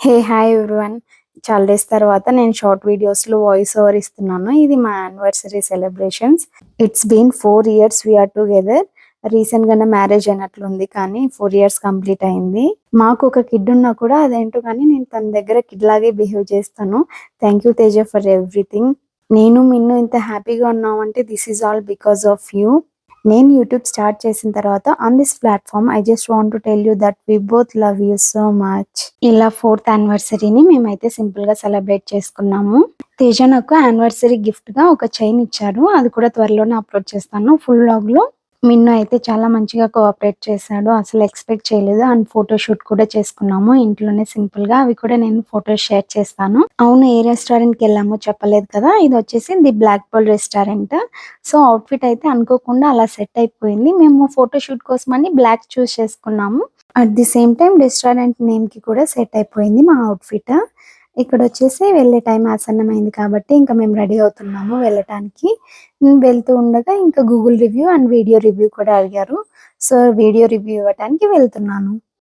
Hi everyone. చాలా days తర్వాత నేను షార్ట్ వీడియోస్లో వాయిస్ ఓవర్ ఇస్తున్నాను. ఇది మా anniversary celebrations. It's been 4 years we are together. రీసెంట్గానే మ్యారేజ్ అయినట్లుంది, కానీ 4 years కంప్లీట్ అయింది. మాకు ఒక కిడ్ ఉన్నా కూడా అదేంటో కానీ నేను తన దగ్గర కిడ్ లాగే బిహేవ్ చేస్తాను. Thank you Teja for everything. నేను మిన్ను ఇంత హ్యాపీగా ఉన్నామంటే this is all because of you. నేను యూట్యూబ్ స్టార్ట్ చేసిన తర్వాత on this platform I just want to tell you that we both love you so much. ఇలా 4th యానివర్సరీని మేమైతే సింపుల్ గా సెలబ్రేట్ చేసుకున్నాము. తేజ నాకు యానివర్సరీ గిఫ్ట్ గా ఒక చైన్ ఇచ్చారు. అది కూడా త్వరలోనే అప్లోడ్ చేస్తాను ఫుల్ వ్లాగ్ లో. మిన్ను అయితే చాలా మంచిగా కోఆపరేట్ చేశాడు. అసలు ఎక్స్పెక్ట్ చేయలేదు. అండ్ ఫోటో షూట్ కూడా చేసుకున్నాము ఇంట్లోనే సింపుల్ గా. అవి కూడా నేను ఫోటో షేర్ చేస్తాను. అవును, ఏ రెస్టారెంట్ కి వెళ్ళామో చెప్పలేదు కదా. ఇది వచ్చేసి the black bowl restaurant. So outfit అయితే అనుకోకుండా అలా సెట్ అయిపోయింది. మేము ఫోటో షూట్ కోసం అని బ్లాక్ చూస్ చేసుకున్నాము. At the same time restaurant name కి కూడా సెట్ అయిపోయింది మా అవుట్ఫిట్. ఇక్కడ వచ్చేసి వెళ్ళే టైం ఆసన్నమైంది కాబట్టి ఇంకా మేము రెడీ అవుతున్నాము వెళ్ళటానికి. వెళ్తూ ఉండగా ఇంకా Google review and video review కూడా అడిగారు. సో వీడియో రివ్యూ ఇవ్వటానికి వెళ్తున్నాను.